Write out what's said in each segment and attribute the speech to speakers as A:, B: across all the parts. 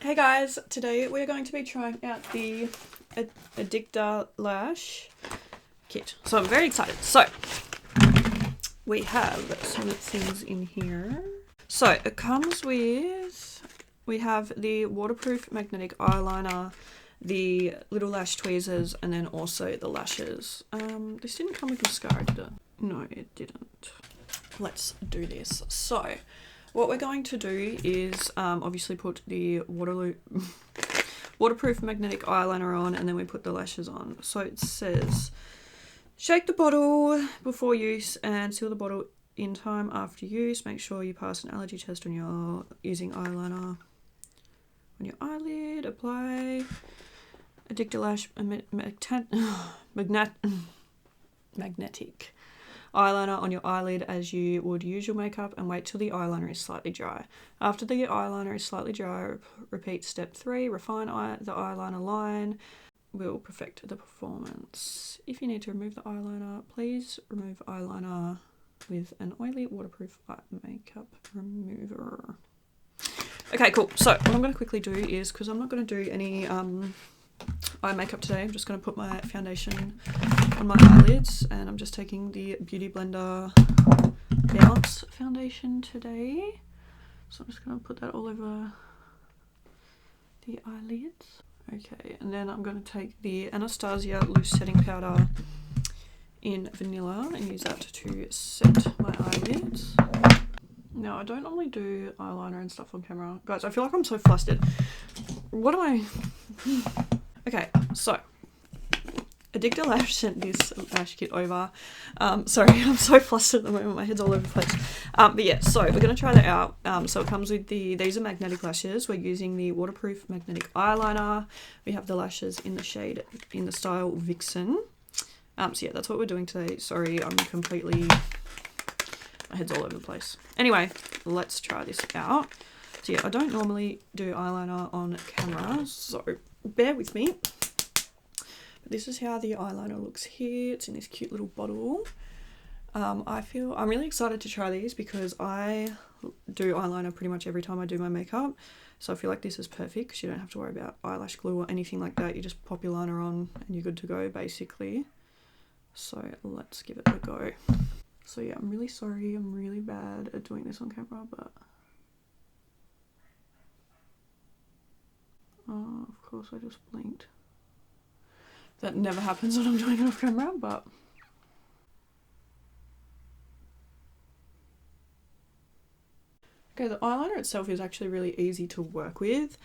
A: Hey guys, today we're going to be trying out the Addictalash kit. So I'm very excited. So we have some things in here. So it comes with, we have the waterproof magnetic eyeliner, the little lash tweezers, and then also the lashes. This didn't come with mascara, did it? No, it didn't. Let's do this. So what we're going to do is obviously put the waterproof magnetic eyeliner on, and then we put the lashes on. So it says, shake the bottle before use and seal the bottle in time after use. Make sure you pass an allergy test when you're using eyeliner on your eyelid. Apply Addictalash magnetic eyeliner on your eyelid as you would use your makeup, and wait till the eyeliner is slightly dry. After the eyeliner is slightly dry, repeat step 3. Refine the eyeliner line. Will perfect the performance. If you need to remove the eyeliner, please remove eyeliner with an oily waterproof makeup remover. Okay, cool. So what I'm going to quickly do is, because I'm not going to do any eye makeup today, I'm just going to put my foundation on my eyelids, and I'm just taking the Beauty Blender Bounce foundation today. So I'm just going to put that all over the eyelids. Okay, and then I'm going to take the Anastasia loose setting powder in vanilla and use that to set my eyelids. Now, I don't normally do eyeliner and stuff on camera. Guys, I feel like I'm so flustered. What am I... Okay, so Addictalash sent this lash kit over. Sorry, I'm so flustered at the moment. My head's all over the place. But yeah, so we're going to try that out. So it comes with these are magnetic lashes. We're using the waterproof magnetic eyeliner. We have the lashes in the shade, in the style Vixen. So yeah, that's what we're doing today. Sorry, I'm completely... my head's all over the place. Anyway, let's try this out. So yeah, I don't normally do eyeliner on camera, so bear with me. But this is how the eyeliner looks here. It's in this cute little bottle. I'm really excited to try these because I do eyeliner pretty much every time I do my makeup. So I feel like this is perfect because you don't have to worry about eyelash glue or anything like that. You just pop your liner on and you're good to go, basically. So let's give it a go. So yeah, I'm really sorry. I'm really bad at doing this on camera, but... oh, of course I just blinked. That never happens when I'm doing it off camera, but... okay, the eyeliner itself is actually really easy to work with.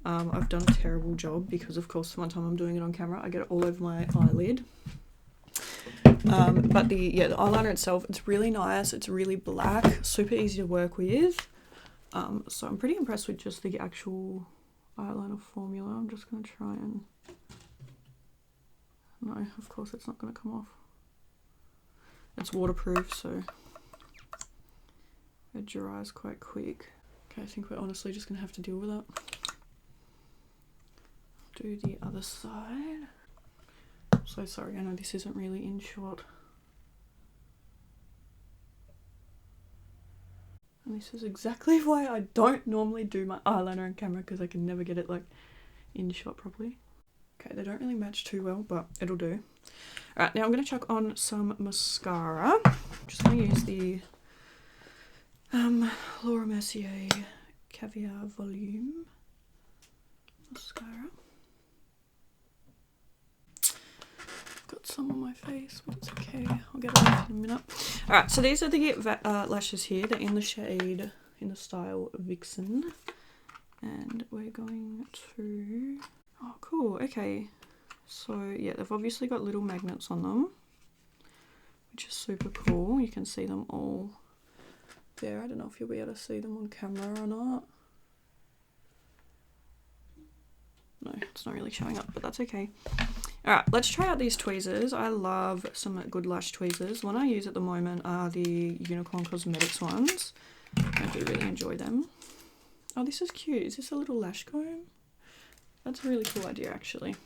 A: I've done a terrible job because, of course, one time I'm doing it on camera, I get it all over my eyelid. But the eyeliner itself, it's really nice. It's really black, super easy to work with. So I'm pretty impressed with just the actual eyeliner formula. I'm just going to try and... no, of course it's not going to come off. It's waterproof, so it dries quite quick. Okay, I think we're honestly just going to have to deal with it. Do the other side. I'm so sorry, I know this isn't really in shot. And this is exactly why I don't normally do my eyeliner on camera, because I can never get it like in shot properly. Okay, they don't really match too well, but it'll do. Alright, now I'm going to chuck on some mascara. I'm just going to use the Laura Mercier Caviar Volume mascara. Got some on my face, but it's okay. I'll get it off in a minute. Alright, so these are the lashes here. They're in the shade, in the style Vixen. And we're going to... oh, cool. Okay. So, yeah, they've obviously got little magnets on them, which is super cool. You can see them all there. I don't know if you'll be able to see them on camera or not. No, it's not really showing up, but that's okay. Alright, let's try out these tweezers. I love some good lash tweezers. The one I use at the moment are the Unicorn Cosmetics ones. I do really enjoy them. Oh, this is cute. Is this a little lash comb? That's a really cool idea, actually.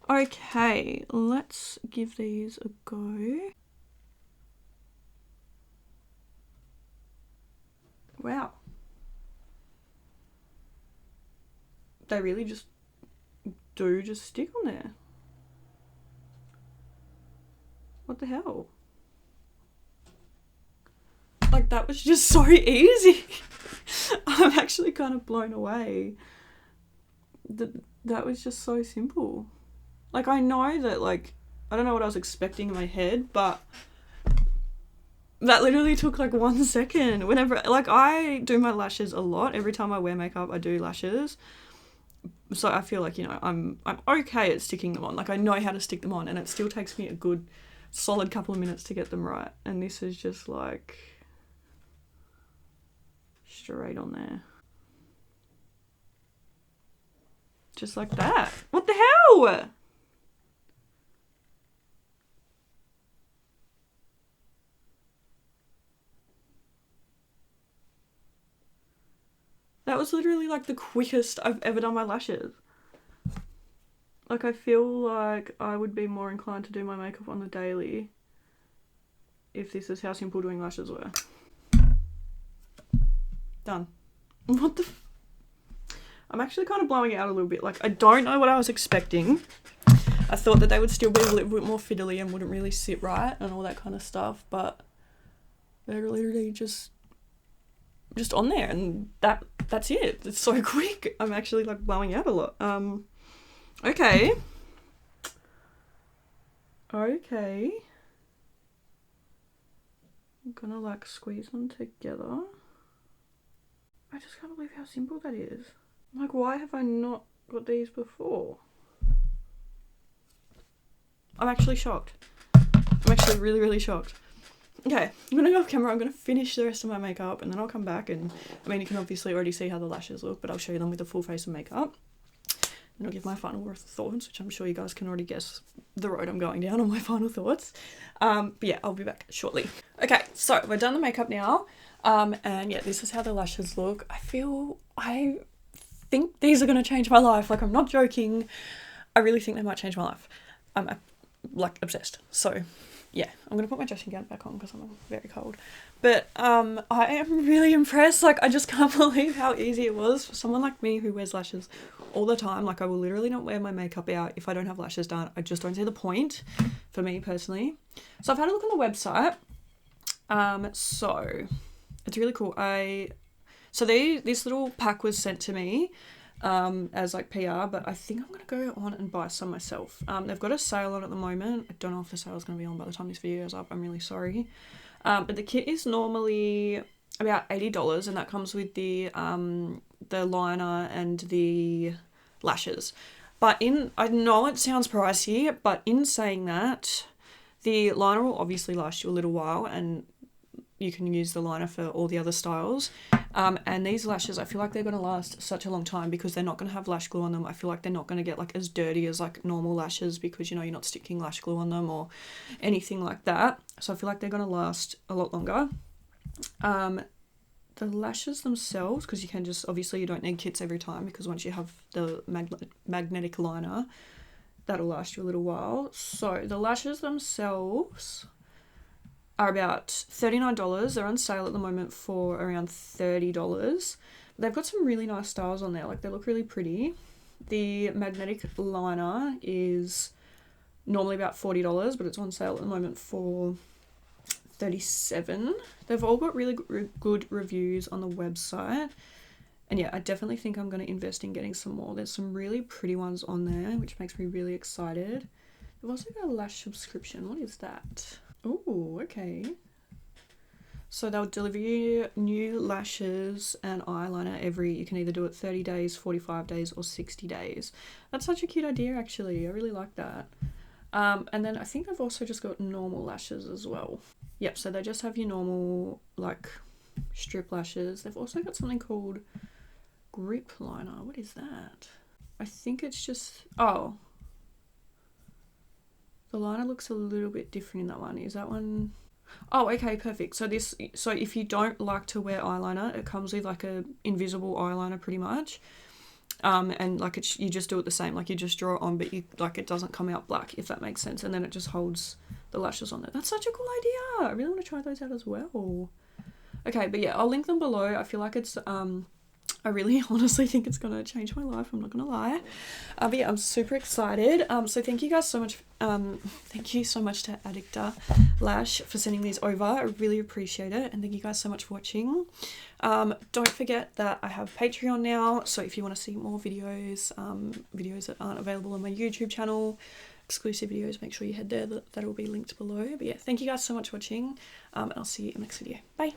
A: Okay, let's give these a go. Wow. they really just do just stick on there. What the hell? Like, that was just so easy. I'm actually kind of blown away. That was just so simple. Like, I know that, like, I don't know what I was expecting in my head, but that literally took like 1 second. Whenever, like, I do my lashes a lot. Every time I wear makeup, I do lashes. So I feel like, you know, I'm okay at sticking them on. Like, I know how to stick them on, and it still takes me a good solid couple of minutes to get them right. And this is just like straight on there. Just like that. What the hell? That was literally like the quickest I've ever done my lashes. Like, I feel like I would be more inclined to do my makeup on the daily if this is how simple doing lashes were. Done. What the I'm actually kind of blowing it out a little bit. Like, I don't know what I was expecting. I thought that they would still be a little bit more fiddly and wouldn't really sit right and all that kind of stuff, but they're literally just on there, and that's it. It's so quick. I'm actually like blowing out a lot. Okay. I'm gonna like squeeze them together. I just can't believe how simple that is. Like, why have I not got these before? I'm actually shocked. I'm actually really, really shocked. Okay, I'm gonna go off camera. I'm gonna finish the rest of my makeup, and then I'll come back and, I mean, you can obviously already see how the lashes look, but I'll show you them with a full face of makeup. And I'll give my final thoughts, which I'm sure you guys can already guess the road I'm going down on my final thoughts. But yeah, I'll be back shortly. Okay, so we're done the makeup now. And yeah, this is how the lashes look. I think these are going to change my life. Like, I'm not joking. I really think they might change my life. I'm like obsessed. So yeah, I'm going to put my dressing gown back on because I'm very cold. But I am really impressed. Like, I just can't believe how easy it was for someone like me who wears lashes all the time. Like, I will literally not wear my makeup out if I don't have lashes done. I just don't see the point for me personally. So I've had a look on the website. So it's really cool. So this little pack was sent to me as like PR, but I think I'm going to go on and buy some myself. They've got a sale on at the moment. I don't know if the sale is going to be on by the time this video is up. I'm really sorry. But the kit is normally about $80, and that comes with the liner and the lashes. But I know it sounds pricey, but in saying that, the liner will obviously last you a little while, and you can use the liner for all the other styles. And these lashes, I feel like they're going to last such a long time because they're not going to have lash glue on them. I feel like they're not going to get like as dirty as like normal lashes because, you know, you're not sticking lash glue on them or anything like that. So I feel like they're going to last a lot longer. The lashes themselves, because you can just, obviously you don't need kits every time because once you have the magnetic liner, that'll last you a little while. So the lashes themselves are about $39. They're on sale at the moment for around $30. They've got some really nice styles on there. Like, they look really pretty. The magnetic liner is normally about $40, but it's on sale at the moment for $37. They've all got really good reviews on the website. And yeah, I definitely think I'm going to invest in getting some more. There's some really pretty ones on there, which makes me really excited. They've also got a lash subscription. What is that? Oh, okay. So they'll deliver you new lashes and eyeliner you can either do it 30 days, 45 days, or 60 days. That's such a cute idea, actually. I really like that. And then I think they've also just got normal lashes as well. Yep, so they just have your normal, like, strip lashes. They've also got something called grip liner. What is that? I think it's just, oh. The liner looks a little bit different in that one. Is that one? Oh, okay, perfect. So if you don't like to wear eyeliner, it comes with like a invisible eyeliner pretty much. And like you just do it the same, like you just draw it on, but it doesn't come out black, if that makes sense. And then it just holds the lashes on there. That's such a cool idea. I really want to try those out as well. Okay, but yeah, I'll link them below. I feel like it's I really honestly think it's going to change my life. I'm not going to lie. But yeah, I'm super excited. So thank you guys so much. Thank you so much to Addictalash for sending these over. I really appreciate it. And thank you guys so much for watching. Don't forget that I have Patreon now. So if you want to see more videos, videos that aren't available on my YouTube channel, exclusive videos, make sure you head there. That will be linked below. But yeah, thank you guys so much for watching. And I'll see you in the next video. Bye.